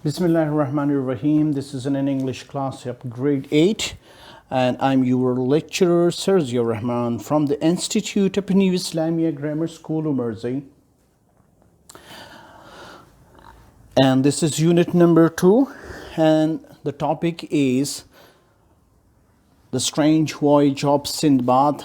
Bismillah ar-Rahman ar-Rahim. This is an English class of grade 8 and I'm your lecturer Sergio Rahman from the Institute of New Islamia Grammar School Umarzi. And this is unit number 2 and the topic is The Strange Voyage of Sindbad.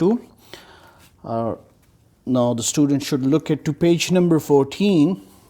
2. Now the student should look at to page number 14.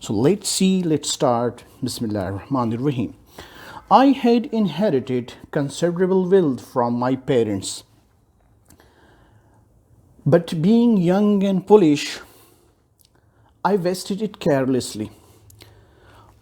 So let's start. Bismillahirrahmanirrahim. I had inherited considerable wealth from my parents. But being young and foolish, I wasted it carelessly.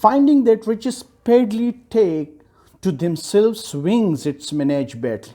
Finding that riches speedily take to themselves wings its managed battle.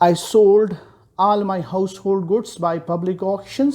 I sold all my household goods by public auctions.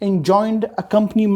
And joined a company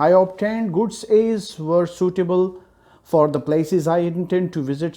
I obtained goods as were suitable for the places I intend to visit.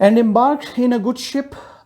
And embarked in a good ship.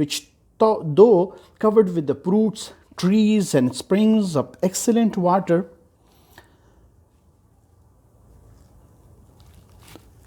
which though covered with the fruits, trees and springs of excellent water.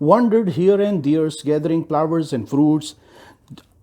wandered here and there gathering flowers and fruits.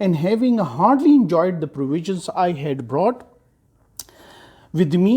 and having hardly enjoyed the provisions I had brought with me.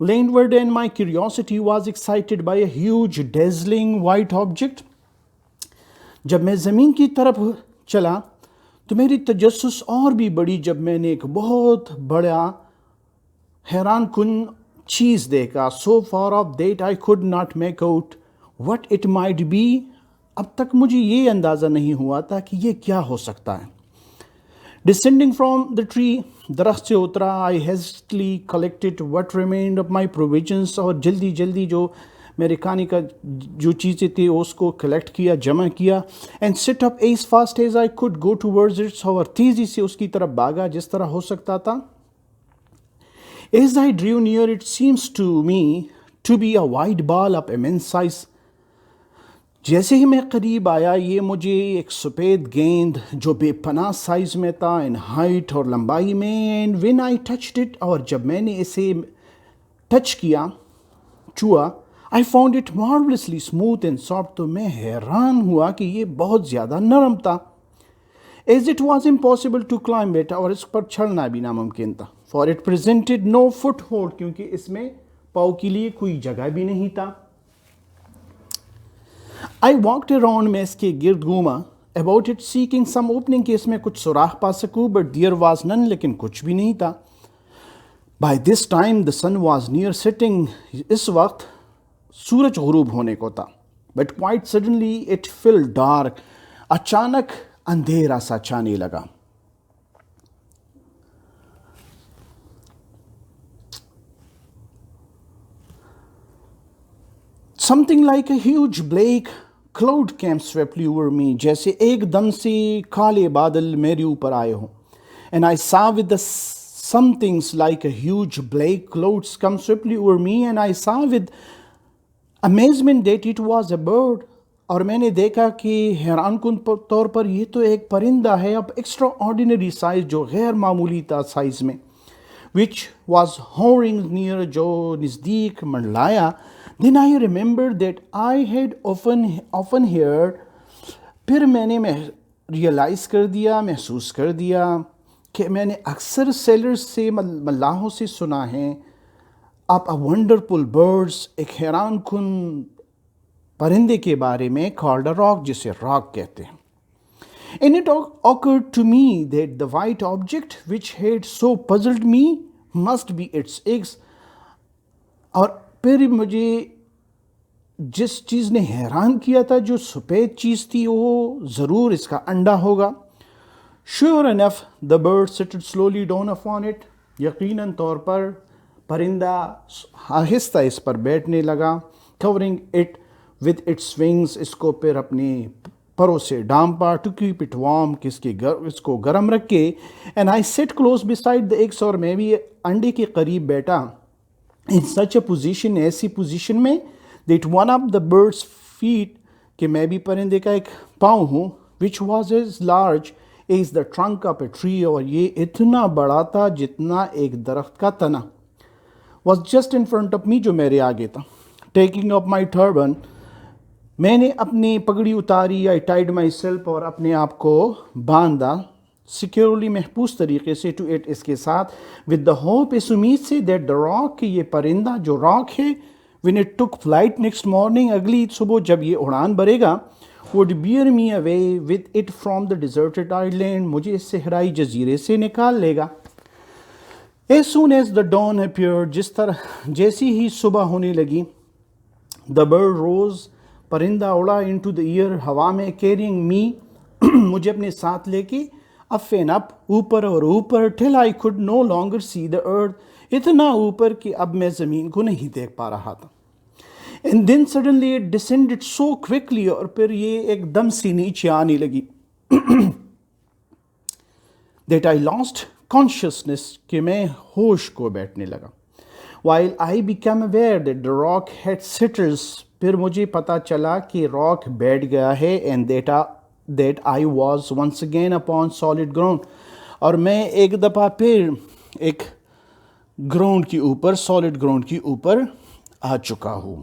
Landward, and my curiosity was excited by a huge, dazzling white object. جب میں زمین کی طرف چلا تو میری تجسس اور بھی بڑی جب میں نے ایک بہت بڑا حیران کن چیز دیکھا. So far off that I could not make out what it might be. اب تک مجھے یہ اندازہ نہیں ہوا تھا کہ یہ کیا ہو سکتا ہے. Descending from the tree, درخت سے اترا. I hastily collected what remained of my provisions. اور جلدی جلدی جو میرے کھانے کا جو چیزیں تھیں اس کو کلیکٹ کیا، جمع کیا. And set up as fast as I could go towards it. اور تیزی سے اس کی طرف بھاگا جس طرح ہو سکتا تھا. As I drew near, it seems to me to be a white ball of immense size. جیسے ہی میں قریب آیا یہ مجھے ایک سفید گیند جو بے پناہ سائز میں تھا ان ہائٹ اور لمبائی میں. And when I touched it, اور جب میں نے اسے ٹچ کیا، چھوا، I found it marvellously smooth and soft. تو میں حیران ہوا کہ یہ بہت زیادہ نرم تھا. As it was impossible to climb it, اور اس پر چڑھنا بھی ناممکن تھا. For it presented no foothold, کیونکہ اس میں پاؤں کے لیے کوئی جگہ بھی نہیں تھا. I walked around, میں اس کے گرد گھوما. About it seeking some opening، کہ اس میں کچھ سوراخ پا سکوں. But there was none، لیکن کچھ بھی نہیں تھا. By this time the sun was near setting، اس وقت سورج غروب ہونے کو تھا. But quite suddenly it fell dark، اچانک اندھیرا سا چھانے لگا. Something like a huge black cloud came swiftly over me، جیسے ایک دم سے کالے بادل میرے اوپر آئے ہوں. And I saw with the some things like a huge black clouds come swiftly over me, and I saw with amazement that it was a bird. اور میں نے دیکھا کہ حیران کن طور پر یہ تو ایک پرندہ ہے، اب ایکسٹرا آرڈینری سائز، جو غیر معمولی تھا سائز میں. which was hovering near، جو نزدیک منڈلایا. Then I remembered that I had often heard، پھر میں نے ریئلائز کر دیا، محسوس کر دیا کہ میں نے اکثر سیلرز سے، ملاحوں سے سنا ہے آپ ونڈرفل برڈس، ایک حیران کن پرندے کے بارے میں، called a rock، جسے راک کہتے ہیں. And it occurred to me that the white object which had so puzzled me must be its eggs. اور پھر مجھے جس چیز نے حیران کیا تھا، جو سفید چیز تھی، وہ ضرور اس کا انڈا ہوگا. Sure enough the bird settled slowly down upon it، یقیناً طور پر پرندہ آہستہ اس پر بیٹھنے لگا. Covering it with its wings، اس کو پھر اپنے پروں سے ڈانپا. To keep it warm، اس کو گرم رکھے. And I sat close beside the eggs، اور میں بھی انڈے کے قریب بیٹھا. In such a position، ایسی پوزیشن میں، that one of the bird's feet، کہ میں بھی پرندے کا ایک پاؤں ہوں، which was as large as the trunk of a tree، اور یہ اتنا بڑا تھا جتنا ایک درخت کا تنا. was just in front of me، جو میرے آگے تھا. Taking up my turban، میں نے اپنی پگڑی اتاری. I tied myself، اور اپنے آپ کو باندھا. Securely، محفوظ طریقے سے. To it، اس کے ساتھ. With the hope، اس امید سے. That the rock، کہ یہ پرندہ جو راک ہے، when it took flight next morning، اگلی صبح جب یہ اڑان بھرے گا، would bear me away with it from the deserted island، مجھے اس صحرائی جزیرے سے نکال لے گا. As soon as the dawn appeared، جیسی ہی صبح ہونے لگی. The bird rose، پرندہ اڑا. Into the air، ہوا میں. Carrying me، مجھے اپنے ساتھ لے کے. Up and up، اوپر اور اوپر. Till I could no longer see the earth، اتنا اوپر کہ اب میں زمین کو نہیں دیکھ پا رہا تھا. And then suddenly it descended so quickly، اور پھر یہ ایک دم سے نیچے آنے لگی. That I lost consciousness، کہ میں ہوش کو بیٹھنے لگا. While I became aware that the rock had settled، پھر مجھے پتا چلا کہ راک بیٹھ گیا ہے. And that I was once again upon solid ground، اور میں ایک دفعہ پھر ایک گراؤنڈ کے اوپر، سالڈ گراؤنڈ کے اوپر آ چکا ہوں.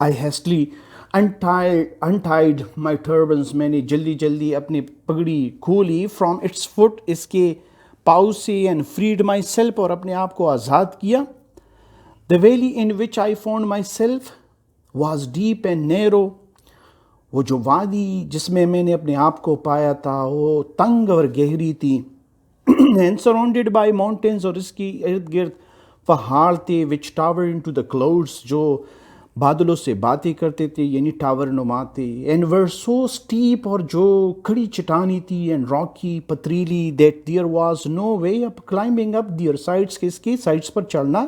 I hastily untied my turbans، میں نے جلدی اپنی پگڑی کھولی. From its foot، اس کے پاؤ سے اینڈ فریڈ مائی سیلف، اور اپنے آپ کو آزاد کیا. The valley in which I found myself was deep and narrow. وہ جو وادی جس میں میں نے اپنے آپ کو پایا تھا وہ تنگ اور گہری تھی. And surrounded by mountains، اور اس کی ارد گرد پہاڑ تھے which towered into the clouds، جو بادلوں سے باتیں کرتے تھے یعنی ٹاور نما تھے. And were so steep، اور جو کھڑی چٹانی تھی and rocky پتریلی that there was no way up climbing up their sides، کہ اس کی سائڈس پر چڑھنا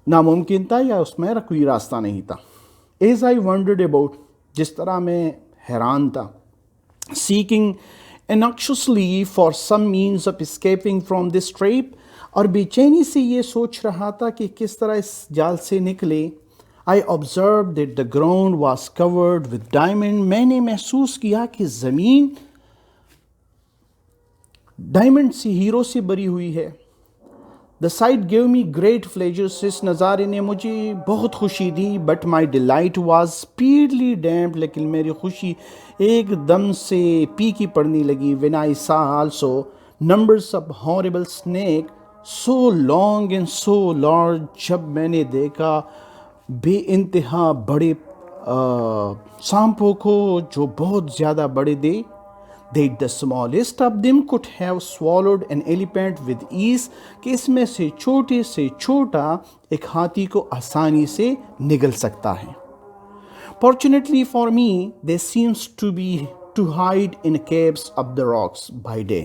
ناممکن تھا یا اس میں کوئی راستہ نہیں تھا. As I wondered about، جس طرح میں حیران تھا. Seeking anxiously for some means of escaping from this trap، اور بے چینی سے یہ سوچ رہا تھا کہ کس طرح اس جال سے نکلے. I observed that the ground was covered with diamond، میں نے محسوس کیا کہ زمین ڈائمنڈ سے، ہیرو سے بری ہوئی ہے. The sight gave me great pleasure، اس نظارے نے مجھے بہت خوشی دی. But my delight was speedily damped، لیکن میری خوشی ایک دم سے پیکی پڑنے لگی. When I saw also numbers of horrible snakes so long and so large، جب میں نے دیکھا بے انتہا بڑے سانپوں کو جو بہت زیادہ بڑے تھے. That the smallest of them could have swallowed an elephant with ease، کہ اس میں سے چھوٹے سے چھوٹا ایک ہاتھی کو آسانی سے نگل سکتا ہے. Fortunately for me they seems to hide in caves of the rocks by day،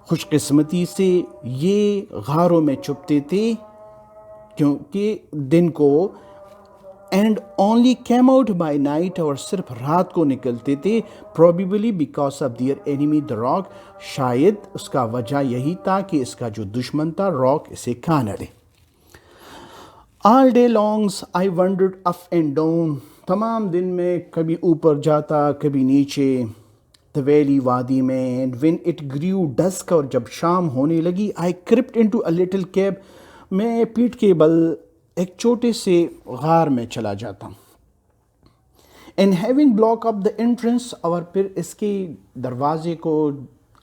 خوش قسمتی سے یہ غاروں میں چھپتے تھے کیونکہ دن کو. And only came out by night, اور صرف رات کو نکلتے تھے. Probably because of their enemy the roc, شاید اس کا وجہ یہی تھا کہ اس کا جو دشمن تھا راک اسے کھا نہ لے. All day long I wandered up and down, تمام دن میں کبھی اوپر جاتا کبھی نیچے. دا ویلی وادی میں. And when it grew dusk, اور جب شام ہونے لگی. I crept into a little cave, میں پیٹھ کے بل ایک چھوٹے سے غار میں چلا جاتا. And having block up the entrance, اور پھر اس کے دروازے کو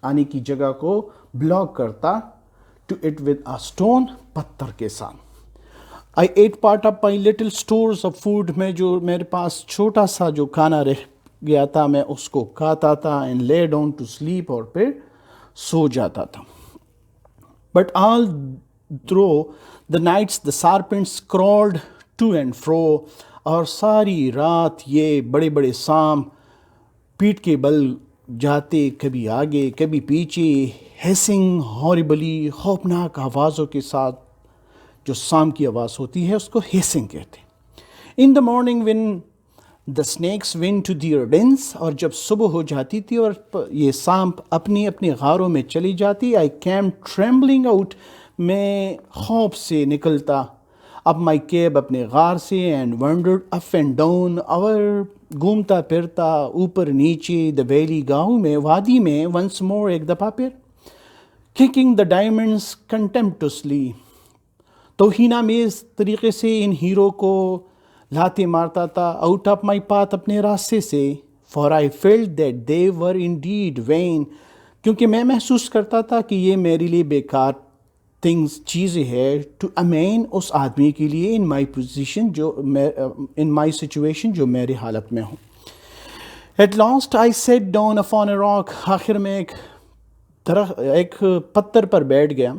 آنے کی جگہ کو بلاک کرتا. To it with a stone, پتھر کے ساتھ. I ate part of my little stores of food, میں جو میرے پاس چھوٹا سا جو کھانا رہ گیا تھا میں اس کو کھاتا تھا. And lay down to sleep, اور پھر سو جاتا تھا. But all through the nights the serpents crawled to and fro، اور ساری رات یہ بڑے بڑے سانپ پیٹھ کے بل جاتے کبھی آگے کبھی پیچھے. ہیسنگ ہاربلی، خوفناک آوازوں کے ساتھ. جو سانپ کی آواز ہوتی ہے اس کو ہیسنگ کہتے. In the morning when the snakes went to their dens، اور جب صبح ہو جاتی تھی اور یہ سانپ اپنی اپنی غاروں میں چلی جاتی. I came trembling out، میں خوف سے نکلتا اب مائی کیب اپنے غار سے. And wondered up and down, اور گھومتا پھرتا اوپر نیچے. دا ویلی، گاؤں میں، وادی میں. ونس مور، ایک دفعہ پھر. ککنگ دا ڈائمنڈس کنٹمپٹسلی، توہین آمیز طریقے سے ان ہیرو کو لاتے مارتا تھا. آؤٹ آف مائی پاتھ، اپنے راستے سے. For I felt that they were indeed when, کیونکہ میں محسوس کرتا تھا کہ یہ میرے لیے بیکار چیزیں ہے. ٹو امین، اس آدمی کے لیے. ان مائی پوزیشن، جو ان مائی سچویشن، جو میرے حالت میں ہوں. At last I sat down upon a rock, آخر میں ایک پتھر پر بیٹھ گیا.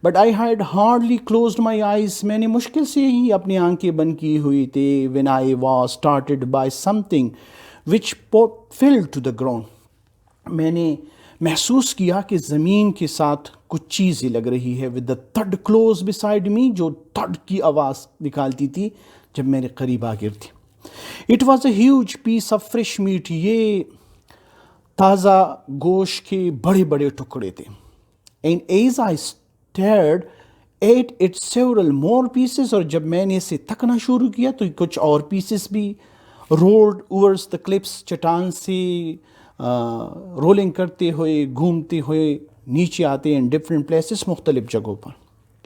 But I had hardly closed my eyes, میں نے مشکل سے ہی اپنی آنکھیں بند کی ہوئی تھی. When I was started by something which fell to the ground, میں نے محسوس کیا کہ زمین کے ساتھ کچھ چیزیں لگ رہی ہے. ود دا تھڈ کلوز بسائڈ می، جو تھڈ کی آواز نکالتی تھی جب میرے قریب آ گرتی. It was a huge piece of fresh meat, یہ تازہ گوشت کے بڑے بڑے ٹکڑے تھے. And as I stared at it several more pieces, اور جب میں نے اسے تکنا شروع کیا تو کچھ اور پیسز بھی رولڈ اوورز دا کلپس، چٹان سے رولنگ کرتے ہوئے گھومتے ہوئے نیچے آتے ان ڈفرینٹ پلیسز، مختلف جگہوں پر.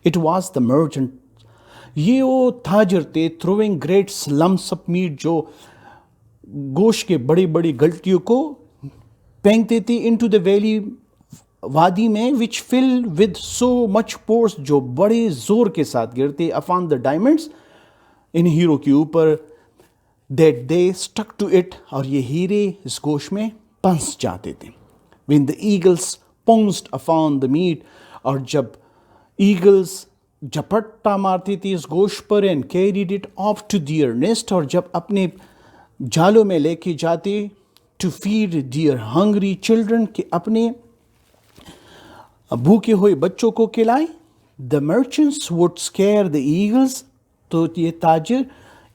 اٹ واز دا مرچنٹ، یہ وہ تاجر تھے. Throwing great lumps of meat, جو گوشت کے بڑی بڑی گلٹیوں کو پھینکتے تھے. انٹو دا ویلی وادی میں وچ فل ود سو مچ فورس جو بڑے زور کے ساتھ گرتے اپان دا ڈائمنڈس ان ہیرو کے اوپر that they stick to it اور یہ ہیرے اس گوشت میں پنس جاتے تھے. when the eagles pounced upon the meat اور جب ایگلز جھپٹا مارتی تھی اس گوشت پر and carried it off to their nest اور جب اپنے جالوں میں لے کے جاتے to feed their hungry children کہ اپنے بھوکے ہوئے بچوں کو کھلائے. the merchants would scare the eagles تو یہ تاجر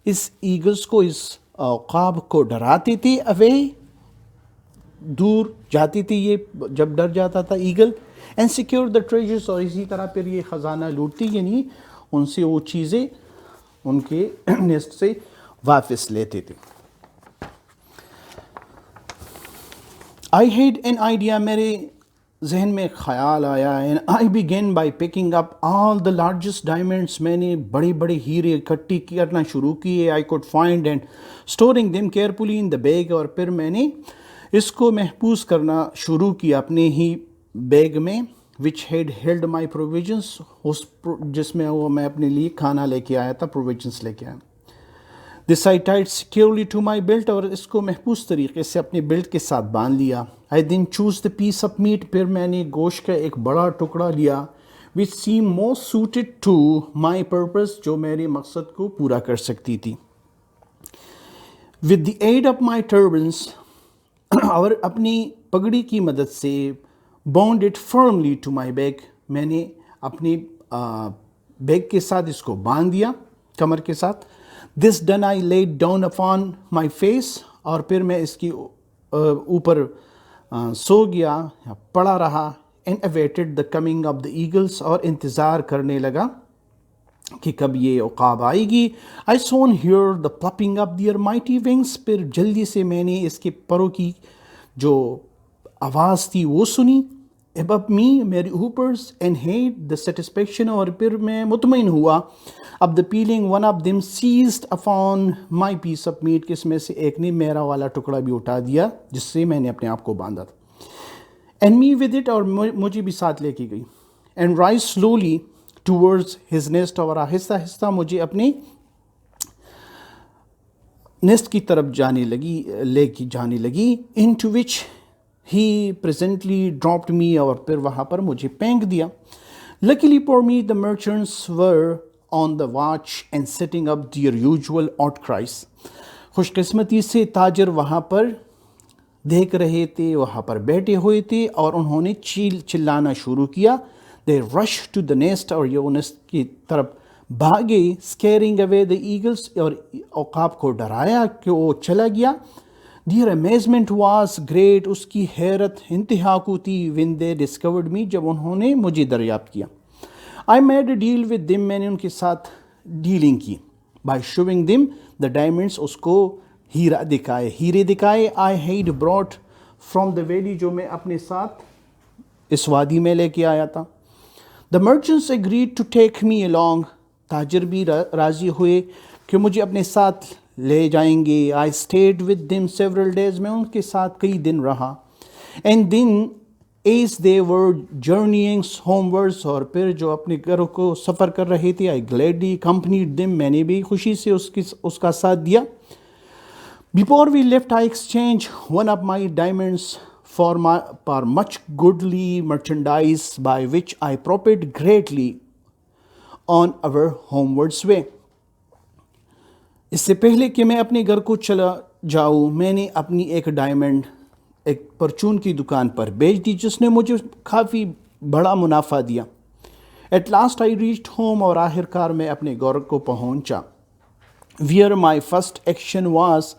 اس ایگلز کو اس عقاب کو ڈراتے تھے away دور جاتی تھی یہ جب ڈر جاتا تھا ایگل اینڈ سیکیور دا ٹریجرس اور اسی طرح پھر یہ خزانہ لوٹتی یعنی ان سے وہ چیزیں ان کے نیسٹ سے واپس لیتے تھے. آئی ہیڈ این آئیڈیا میرے ذہن میں خیال آیا and I began by picking up all the largest diamonds میں نے بڑے بڑے ہیرے اکٹھی کرنا شروع کیے. I could find and storing them carefully in the bag اور پھر میں نے اس کو محفوظ کرنا شروع کیا اپنے ہی بیگ میں which had held my provisions جس میں وہ میں اپنے لیے کھانا لے کے آیا تھا پروویژنس لے کے آیا. دس آئی ٹائڈ سیکیورلی ٹو مائی بیلٹ اور اس کو محفوظ طریقے سے اپنے بیلٹ کے ساتھ باندھ لیا. I then chose the piece of meat پھر میں نے گوشت کا ایک بڑا ٹکڑا لیا which seemed most suited to my purpose جو میرے مقصد کو پورا کر سکتی تھی. With the aid of my turbans اور اپنی پگڑی کی مدد سے bound it firmly to my back میں نے اپنی بیگ کے ساتھ اس کو باندھ دیا کمر کے ساتھ. This done I laid down upon my face اور پھر میں اس کی اوپر سو گیا پڑا رہا and awaited the coming of the eagles اور انتظار کرنے لگا کہ کب یہ عقاب آئے گی. I soon hear the flapping of their mighty wings پھر جلدی سے میں نے اس کے پروں کی جو آواز تھی وہ سنی. ابو می میری اوپرز اینڈ ہیڈ دا سیٹسفیکشن اور پھر میں مطمئن ہوا of the feeling one of them seized upon my piece of meat کہ اس میں سے ایک نے میرا والا ٹکڑا بھی اٹھا دیا جس سے میں نے اپنے آپ کو باندھا تھا. اینڈ می ود اٹ اور مجھے بھی ساتھ لے کے گئی. And rise slowly towards his nest اور آہستہ آہستہ مجھے اپنے نیسٹ کی طرف لے کے جانے لگی into which he presently dropped me اور پھر وہاں پر مجھے پھینک دیا. Luckily for me the merchants were on the watch and setting up their usual outcries خوش قسمتی سے تاجر وہاں پر دیکھ رہے تھے وہاں پر بیٹھے ہوئے تھے اور انہوں نے چلانا شروع کیا. دے رش ٹو دا نیسٹ اور یہ نیسٹ کی طرف بھاگے اسکیئرنگ اوے دا ایگلس اور عقاب کو ڈرایا کہ وہ چلا گیا. دیئر امیزمنٹ واز گریٹ اس کی حیرت انتہا کو تھی when they discovered me جب انہوں نے مجھے دریافت کیا. I made a deal with them میں نے ان کے ساتھ ڈیلنگ کی by showing them the diamonds اس کو ہیرے دکھائے. I had brought from the valley جو میں اپنے ساتھ اس وادی میں لے کے آیا تھا. The merchants agreed to take me along تاجر بھی راضی ہوئے کہ مجھے اپنے ساتھ لے جائیں گے. I stayed with them several days میں ان کے ساتھ کئی دن رہا. And then as they were journeying homewards اور پھر جو اپنے گھروں کو سفر کر رہے تھے آئی گلیڈلی کمپنیڈ دم میں نے بھی خوشی سے اس کا ساتھ دیا. Before we left I exchanged one of my diamonds for much goodly merchandise by which I profited greatly on our homeward way. اس سے پہلے کہ میں اپنے گھر کو چلا جاؤں میں نے اپنی ایک ڈائمنڈ ایک پرچون کی دکان پر بیچ دی جس نے مجھے کافی بڑا منافع دیا. At last I reached home اور آخر کار میں اپنے گھر کو پہنچا. Where my first action was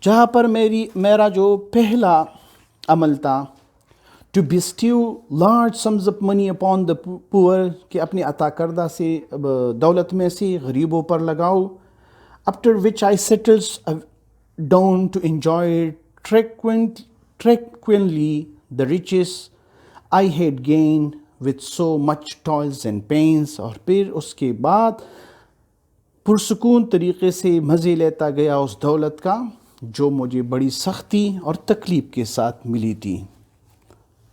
جہاں پر میرا جو پہلا عمل تھا to bestow large sums of money upon the poor کہ اپنے عطا کردہ سے دولت میں سے غریبوں پر لگاؤ. after which I settles down to enjoy tranquilly the riches I had gained with so much toils and pains اور پھر اس کے بعد پرسکون طریقے سے مزے لیتا گیا اس دولت کا جو مجھے بڑی سختی اور تکلیف کے ساتھ ملی تھی.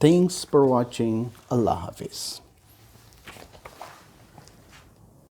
Thanks for watching. Allah Hafiz.